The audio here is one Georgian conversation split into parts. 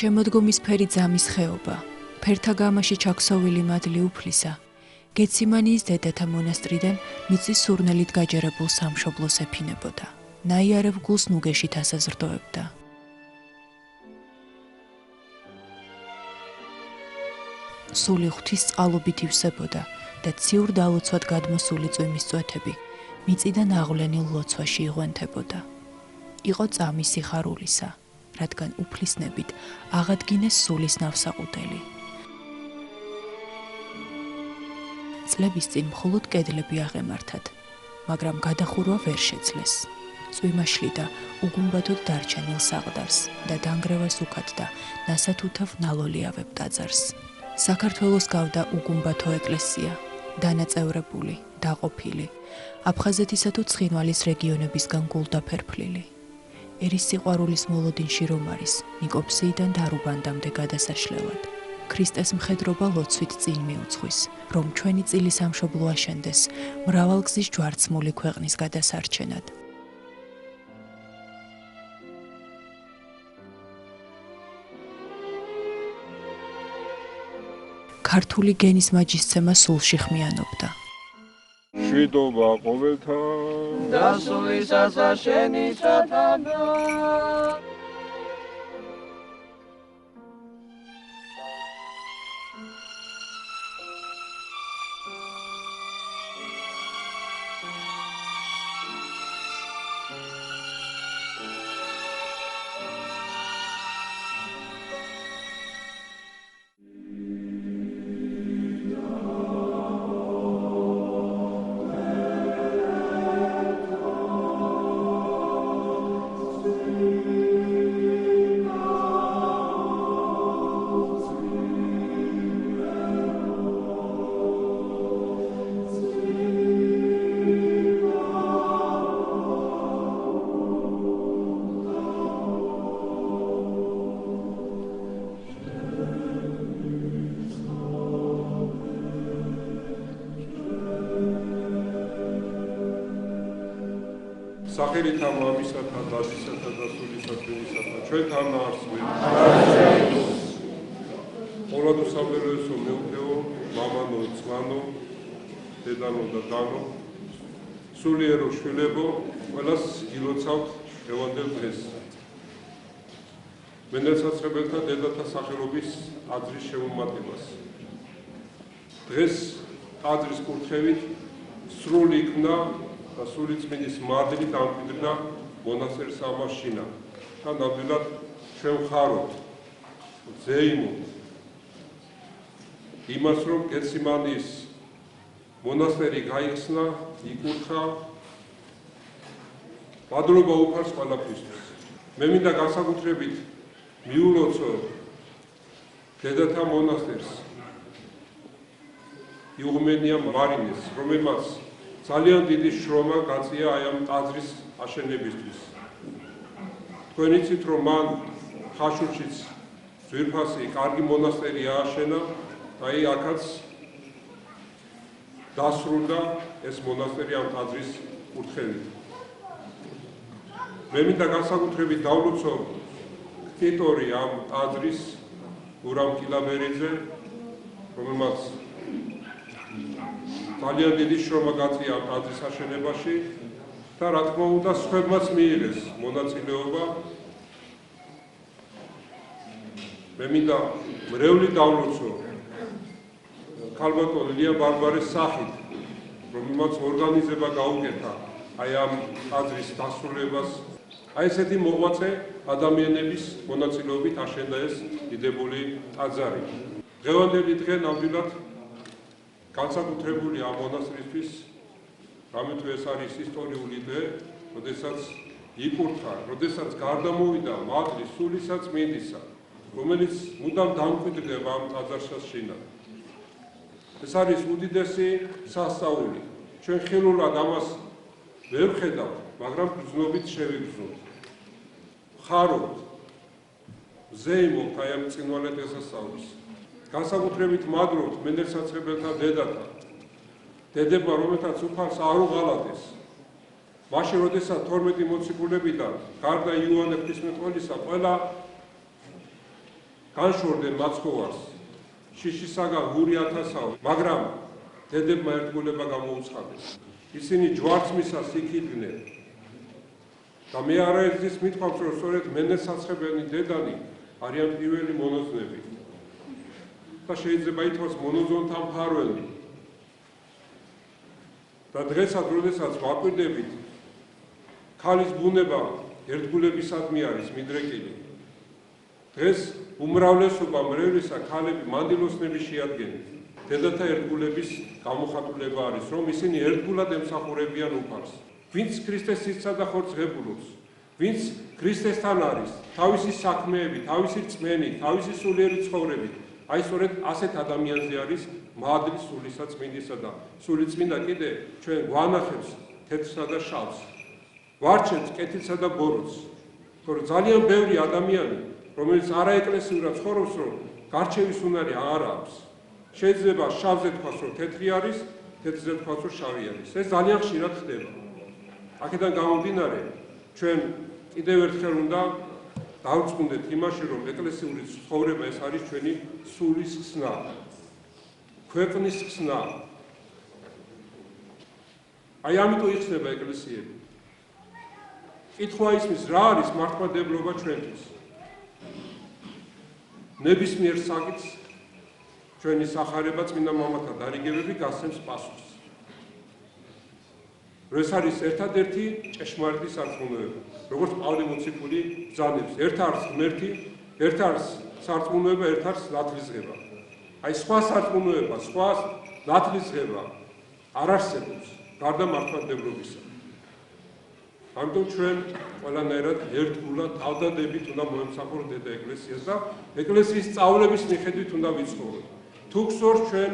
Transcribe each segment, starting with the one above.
შემოდგომის ფერი ძამის ხეობა, ფერთა გამაში ჩაქსოვილი მადლი უფლისა, გეციმანიის დედათა მონასტრიდან მიწის სურნელით გაჯერებულ სამშობლოს ეფინებოდა. ნაიარევ გულს ნუგეშით ასაზრდოებდა. სული ღვთის წყალობით ივსებოდა და ციურ დალოცვად გადმოსული წვიმის წვეთები მიწიდან აღვლენილ ლოცვაში იღვენთებოდა. იყო წამი სიხარულისა, რადგან უფლისნებით აღადგინეს სულის ნავსაყუდელი. წლების წინ მხოლოდ კედლები აღემართათ, მაგრამ გადახურვა ვერ შეძლეს. წვიმა შლიდა უგუმბათოდ დარჩენილ საყდარს და დანგრევას უქადდა ნასათუთავ ნალოლიავებ ტაძარს. საქართველოს გავდა უგუმბათო ეკლესია, დანაწევრებული, დაყოფილი, აფხაზეთისა თუ ცხინვალის რეგიონებისგან გულდაფერფლილი. ერის სიყვარულის მოლოდინში რომ არის, ნიკოპსიიდან დარუბანდამდე გადასაშლელად. ქრისტეს მხედრობა ლოცვით წინ მიუძღვის, რომ ჩვენი წილი სამშობლო აშენდეს მრავალგზის ჯვარცმული ქვეყნის გადასარჩენად. ქართული გენის მაჯისცემა სულში ხმიანობდა. შვიდობა ყოველთან და სულისასა შენი სათანა. სახელითა მამისათა, დადისათა და სულისა თვისათა, ჩვენთან არსვენ. ყოვლად უსამრელოესო მეუღეო, მამანო, ძმანო, დედანო და დანო, სულიერო შვილებო, ყველას გილოცავთ დღევანდელ დღეს. მენელსაცრებელთა დედათა სახელობის ტაძრის შემომატებას. დღეს ტაძრის კურთხევით სრული იქნა და სულიწმინდის მადლი დამკვიდრდა მონასტერს ამაშინა და ნამდვილად ჩვენ ვხაროთ, ვძეიმოთ იმას, რომ გეციმანიის მონასტერი გაიხსნა, იკურთხა, მადლობა უფალს ყველაფრისთვის. მე მინდა განსაკუთრებით მიულოცო დედათა მონასტერს, იღუმენია მარინეს, რომელმაც ძალიან დიდი შრომა გაწია აი ამ ტაძრის აშენებისთვის. თქვენ იცით, რომ მან ხაშურშიც ძვირფასი კარგი მონასტერი ააშენა და აი აქაც დასრულდა ეს მონასტერი ამ ტაძრის კურთხევით. მე მინდა განსაკუთრებით დავლოცო ქტიტორი ამ ტაძრის გურამ კილაბერიძე, რომელმაც ძალიან დიდი შრომა გაწია ამ ტაძრის აშენებაში და რა თქმა უნდა სხვებმაც მიიღეს მონაწილეობა. მე მინდა მრევლი დავლოცო ქალბატონ ლია ბარბარეს სახით, რომელმაც ორგანიზება გაუკეთა აი ამ ტაძრის დასრულებას. აი ესეთი მოღვაწე ადამიანების მონაწილეობით აშენდა ეს დიდებული ტაძარი. დღევანდელი დღე ნამდვილად განსაკუთრებული ამ მონასტრისთვის, რამე თუ ეს არის ისტორიული დღე, როდესაც იკურთხა, როდესაც გარდამოვიდა მადლი სულისა წმინდისა, რომელიც მუდამ დამკვიდრდება ამ ტაძარს შინაგან. ეს არის უდიდესი სასწაული. ჩვენ ხილულად ამას ვერ ვხედავთ, მაგრამ გრძნობით შევიგრძნოთ. ვხარობთ, ვზეიმობთ აი ამ წინვალე დღესასწაულს. განსაკუთრებით მადლობთ მენელსაცრებელთა დედათა, დედებმა, რომელთაც უფალს არ უღალატეს. მაშინ, როდესაც 12 მოციქულებიდან, გარდა იოანე ღვთისმეტყველისა, ყველა განშორდნენ მაცხოვარს შიშისაგან გური ათასაო, მაგრამ დედებმა ერთგულება გამოუცხადეს. ისინი ჯვარცმისას იქიდნენ და მე არაერთის მithქვამს, რომ სწორედ მენესაცხებენი დედანი არიან პირველი მონოზნები და შეიძლება ითქვას მონოზონთა მფარველი. და დღესაც, როდესაც ვაკვირდებით, ქალის ბუნება ერთგულებისადმი არის მიდრეკილი. დღეს უმრავლესობა მრევლისა ქალები მანდილოსნები შეადგენენ. დედათა ერთგულების გამოხატულება არის, რომ ისინი ერთგულად ემსახურებიან უფალს. ვინც ქრისტეს სიცსა და ხორცს ღებულობს, ვინც ქრისტესთან არის, თავისი საქმეები, თავისი რწმენი, თავისი სულიერი ცხოვრებით, აი სწორედ ასეთ ადამიანზე არის მადლი სულისა წმინდისა და სული წმინდა კიდე ჩვენ გვანახებს თეთრსა და შავს, ვარჩენს კეთილსა და ბოროტს. თორე ძალიან ბევრი ადამიანი, რომელიც არაეკლესიურად ცხოვრობს, რომ გარჩევის უნარი არ აქვს. შეიძლება შავზე თქვას, რომ თეთრი არის, თეთრზე თქვას, რომ შავი არის. ეს ძალიან ხშირად ხდება. აქედან გამომდინარე, ჩვენ კიდევ ერთხელ უნდა დავწუნდეთ იმაში, რომ ეკლესიური ცხოვრება ეს არის ჩვენი სულის ხსნა, ქვეყნის ხსნა. აი ამიტომ იხსნება ეკლესიები. კითხვა ისმის, რა არის მართლმადიდებლობა ჩვენთვის? ნებისმიერ საკითხს ჩვენი სახარება წმინდა მამათა დარიგებები გასცემს პასუხს. ეს არის ერთადერთი ჭეშმარიტი სარწმუნოება, როგორც პავლე მოციქული ბრძანებს. ერთ არის ღმერთი, ერთ არის სარწმუნოება, ერთ არის ნათლისღება. აი სხვა სარწმუნოება, სხვა ნათლისღება არ არსებობს გარდა მართლმადიდებლობისა. ამიტომ ჩვენ ყველანაირად ერთგულად თავდადებით უნდა მოემსახუროთ დედა ეკლესიას და ეკლესიის სწავლების მიხედვით უნდა ვიცხოვროთ. თუ გსურთ ჩვენ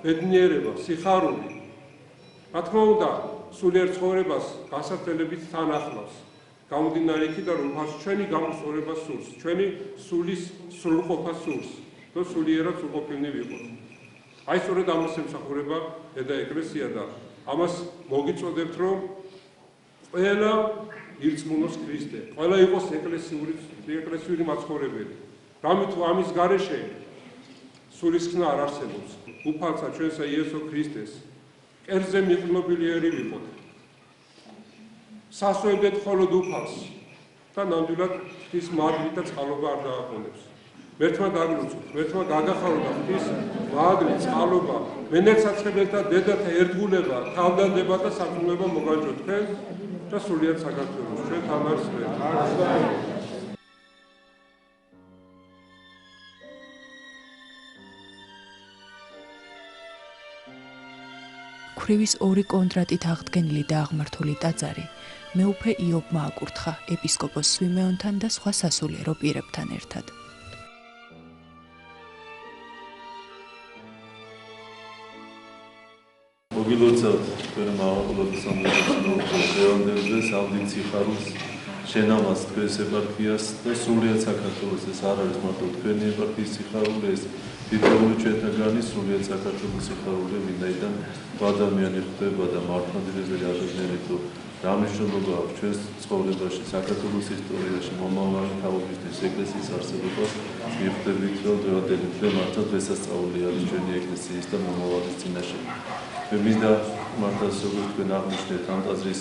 ბედნიერება, სიხარული, რა თქმა უნდა, სულიერ ცხოვრებას გასართელებით თან ახლავს. გამომდინარე იქიდან, რომ ჩვენი გამოსწორება სურს, ჩვენი სულის სრულყოფა სურს და სულიერად სრულყოფილნი ვიყოთ. აი სწორედ ამას ემსახურება დედა ეკლესია და ამას მოგიწოდებთ, რომ ყველა ირწმუნოს ქრისტე, ყველა იყოს ეკლესიური მაცხოვრებელი. რამე თუ ამის გარეშე სულის ხსნა არ არსებობს. უფალსა ჩვენსა იესო ქრისტეს კერძზე მიყნობილიერი ვიყოთ. სასვევდეთ მხოლოდ უფალს და ნამდვილად ღვთის მადლით და წყალობა არ დააყენებს. მერთმა დაგლოცოთ, მერთმა გაგახაროთ და ღვთის მადლი, წყალობა, მენერცაცხებელთა დედათა ერთგულება, თავდადება და სარწმუნოება მოგაჯოთ თქვენ და სულიად საქართველოს. ჩვენ თან არის ღმერთი. ქვრივის ორი კონტრატით აღდგენილი და აღმართული ტაძარი მეუფე იობმა აკურთხა ეპისკოპოს სვიმეონთან და სხვა სასულიერო პირებთან ერთად. მოგილოცავთ თქვენ მაღალყურებლის სამხედრო სავდით სიხარულს, შენამას თქვენს ეპარქიას და სრულიად საქართველოს. ეს არ არის მარტო თქვენი ეპარქიის სიხარული, ეს თითოეული ჩვენთაგანი სრულიად საქართველოს სიხარული, ვინაიდან ადამიანი ხდება და მართლმადიდებელი ადამიანი თუ რა მნიშვნელობა აქვს ჩვენს ცხოვრებაში, საქართველოს ისტორიაში, მომავალი თაობისთვის, ეკლესიის არსებობას, მიხვდებით, რომ დღევანდელი დღე მართლა დღესასწაული არის ჩვენი ეკლესიის და მომავალის წინაშე. მე მინდა მართლა როგორც თქვენ აღნიშნეთ, ამ ტაძრის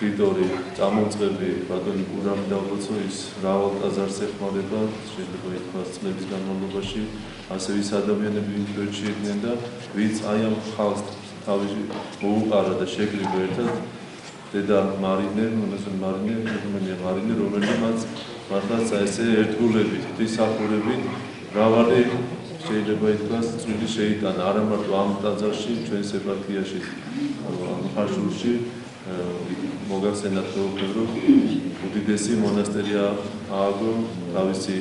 მდიდორი წამოწყები ბატონი გურამი დავлოცო, ის მრავალ ტაძარს ეხმარება, შეიძლება ითქვას წლების განმავლობაში, ასევე ის ადამიანები ვინც გვერდში იყვნენ და ვინც აი ამ ხალხს თავის მოუყარა და შეკრიბა ერთად დედა მარინე, მარინე, რომელმაც მართლაც ესე ერთგულებით, ღვთისმსახურებით მრავალი შეიძლება ითქვას წვლილი შეიტანა არა მარტო ამ ტაძარში, ჩვენს ეპარქიაში, ამ ხაშურში მოგახსენათ რომ უდიდესი მონასტერი ააგო თავისი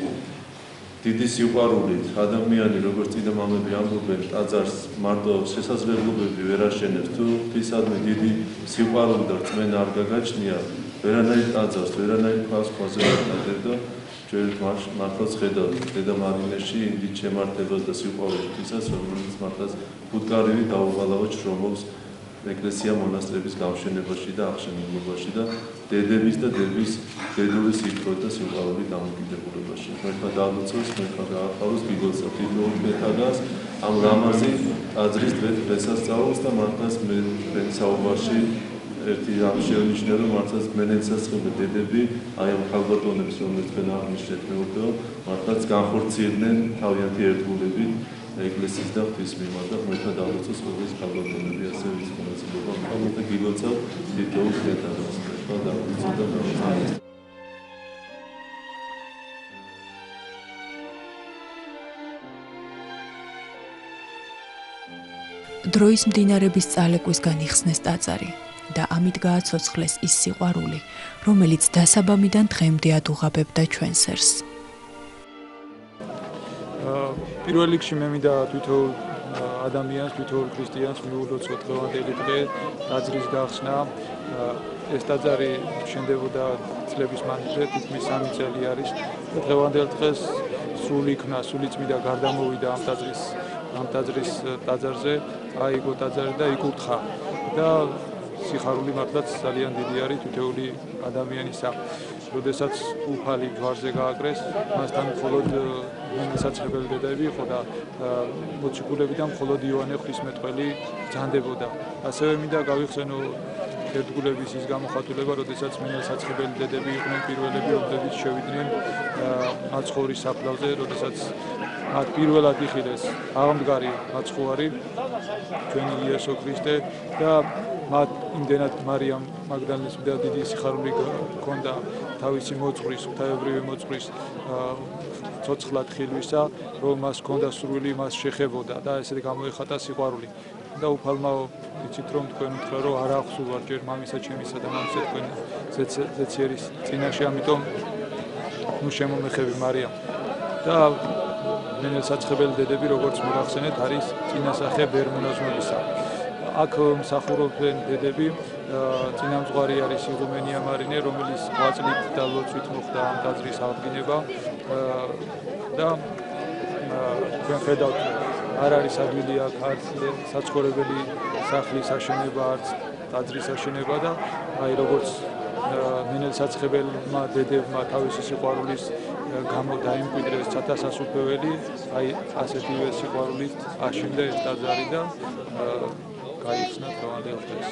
დიდი სიყვარულით. ადამიანი როგორც წმინდა მამები ამბობენ, ტაძარს მარტო შესაძლებლობები ვერ აშენებს, თუ ღვთისადმი დიდი სიყვარული და რწმენა არ გაგაჩნია, ვერანაირ ტაძარს, ვერანაირ ქვაზე არ დადევდა. ჩვენ მართლაც ხედავთ დედა მარინეში იმ დიდ შემართებას და სიყვარულს ღვთისას, რომელიც მართლაც ფუტკარივი დაუღალავად შრომობს ეკლესია მონასტრების გამშენებაში და აღშენებაში და დედების და დედების დედული სიკვდილით და სიყვარულით დამოკიდებულებაში. მერქვა დაალოცოს, მერქვა გაახაროს, გიგოცა თითოეულ მეთაგას ამ ლამაზი ტაძრის დღესასწაულს და მართლაც მე საუბარში ერთი რამ შეუნიშნა, რომ მართლაც მენეცაცხები დედები აი ამ ქალბატონებს, რომლებიც თქვენ აღნიშნეთ მეურვეო, მართლაც განხორციელდნენ თავიანთი ერთგულებით ეკლესიის და ღვთის მიმართ და მერქვა დაალოცოს ყოველის ქალბატონები ასევე ის მონაწილეობა მქონდა და გიგოცა თითოეულ მეთაგას მერქვა დაალოცოს და გამოსცემს. დროის მდინარების წალეკვისგან იხსნეს ტაძარი და ამით გააცოცხლეს ის სიყვარული, რომელიც დასაბამიდან დღემდე ადუღაბებდა ჩვენ სერს. პირველ რიგში მე მინდა თითოეულ ადამიანს, თითოეულ ქრისტიანს მიულოცოთ დღევანდელი დღე ტაძრის გახსნა. ეს ტაძარი შენდებოდა წლების მანძილზე, თითქმის 3 წელი არის და დღევანდელ დღეს სული იქნა, სული წმიდა გარდამოვიდა ამ ტაძრის ტაძარზე, აიგო ტაძარი და იკურთხა და სიხარული მართლაც ძალიან დიდი არის თითოეული ადამიანისა. როდესაც უფალი ჯვარზე გააკრეს, მასთან მხოლოდ მენაცაცხებელი დედები იყო და მოციქულებიდან მხოლოდ იოანე ღვთისმეტყველი ძანდებოდა. ასევე მინდა გავიხსენო ერთგულების ის გამოხატულება, როდესაც მენაცაცხებელი დედები იყვნენ პირველები, რომლებიც შევიდნენ მაცხოვრის საფლავზე, როდესაც მათ პირველად იხილეს აღმდგარი მაცხოვარი ჩვენი იესო ქრისტე და მათ იმდენად მარიამ მაგდალენის დიდი სიხარული ჰქონდა თავისი მოწყვის, ღვთაებრივი მოწყვის ცოცხლად ხილვისა, რომ მას ჰქონდა სურვილი მას შეხებოდა და ესე გამოეხატა სიყვარული. და უფალმა იცით რომ თქვენ უთხრა რომ არ ახსოვ ვარ ჯერ მამისა ჩემისა და მამისა თქვენ ზეციერის წინაშე, ამიტომ ნუ შემომეხები მარიამ. და მენაცაცხებელი დედები, როგორც მოგახსენეთ, არის წინასახე ბერმონაზმობისა. აქ მსახურობენ დედები, წინამძღვარი არის იღუმენია მარინე, რომელიც ღვაწლით და ლოცვით მოხდა ამ ტაძრის აღდგენება და თქვენ ხედავთ, არ არის ადვილი აქ არც საცხოვრებელი სახლის აშენება, არც ტაძრის აშენება და აი როგორც მენაცაცხებელმა დედებმა თავისი სიყვარულის გამო დაიმკვიდრეს ცათასასუფეველი, აი ასეთივე სიყვარულით აშენდა ეს ტაძარი და გაიხსნა დღევანდელ დღეს.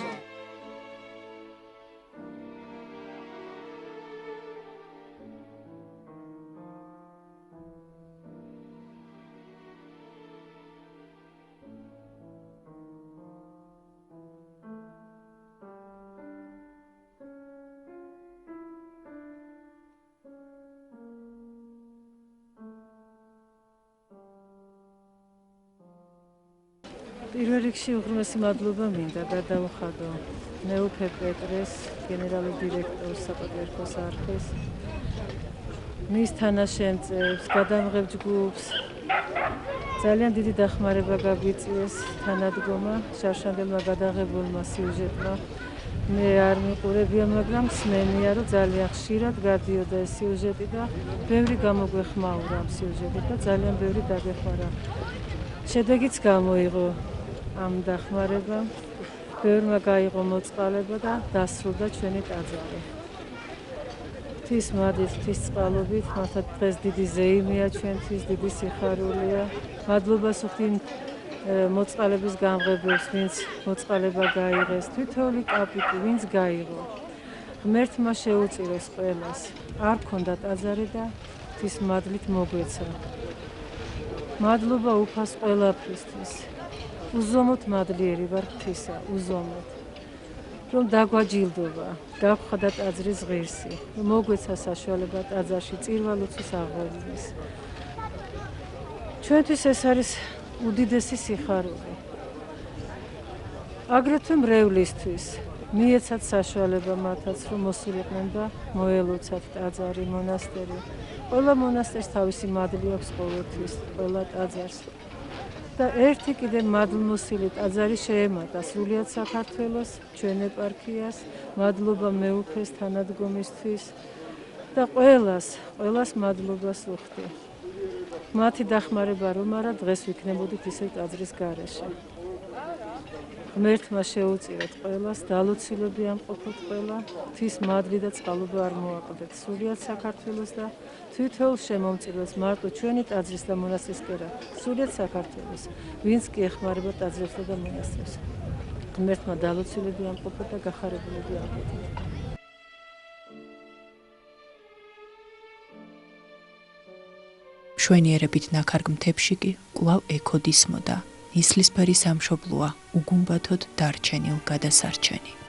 პირველ რიგში უღრმესი მადლობა მინდა გადავუხადო მეუფე პეტრეს, გენერალურ დირექტორს საპატრიარქოს არქის, მის თანაშემწეებს, გადამღებ ჯგუფს. ძალიან დიდი დახმარება გაგვიწიეს თანადგომა, შარშანდებმა გადაღებულმა სიუჟეტმა. მე არ მიყურებია, მაგრამ სმენია, რომ ძალიან ხშირად გადიოდა ეს სიუჟეტი და ბევრი გამოგვეხმაურა ამ სიუჟეტით და ძალიან ბევრი დაგეხმარა. შედეგიც გამოიღო ამ დახმარება, ბევრმა გაიღო მოწყალება და დასრულდა ჩვენი ტაძარი. ღვთის მადლით, ღვთის წყალობით, მართლა დღეს დიდი ზეიმია ჩვენთვის, დიდი სიხარულია. მადლობას ვუხდით მოწყალების გამღებებს, ვინც მოწყალება გაიღეს, თითოეული კაპიტი, ვინც გაიღო. ღმერთმა შეუწიროს ყველას. არ ქონდა ტაძარი და ღვთის მადლით მოგვეცა. მადლობა უფალს ყველაფრისთვის. უზომოდ მადლიერი ვარ ღვთისა, უზომოდ. რომ დაგვაჯილდობა, გავხდა ტაძრის ღირსი, რომ მოგვეცა საშუალება ტაძარში წირვა-ლოცვის აღღვევის. ჩვენთვის ეს არის უდიდესი სიხარული. აგრეთვე მრევლისთვის მიეცათ საშუალება მათაც, რომ მოსულიყვნენ და მოელოცათ ტაძარი, მონასტერი. ყველა მონასტერს თავისი მადლი აქვს ყოველთვის, ყველა ტაძარს. და ერთი კიდე მადლმოსილი ტაძარი შეემატა სრულიად საქართველოს, ჩვენ ეპარქიას, მადლობა მეუფეს თანადგომისთვის და ყველას მადლობას ვუხდი. მათი დახმარება რომ არა, დღეს ვიქნებოდით ისევ ტაძრის გარეშე. ღმერთმა შეუწირეთ ყველას, დალოცილები ამყოფოთ ყველა, ღვთის მადლი და წყალობა არ მოაყდეთ სულიად საქართველოს და თვითეულ შემომწირვეს მარტო ჩვენი ტაძრის და მონასტრის კერა, სულიად საქართველოს, ვინც კი ეხმარება ტაძრებსა და მონასტრებს. ღმერთმა დალოცილები ამყოფოთ და გახარებულები ამყოფოთ. მშვენიერებით ნაქარგ მთებში კი კვლავ ექოდისმოდა. ისლისფერი სამშობლოა უგუმბათოდ დარჩენილ გადასარჩენი.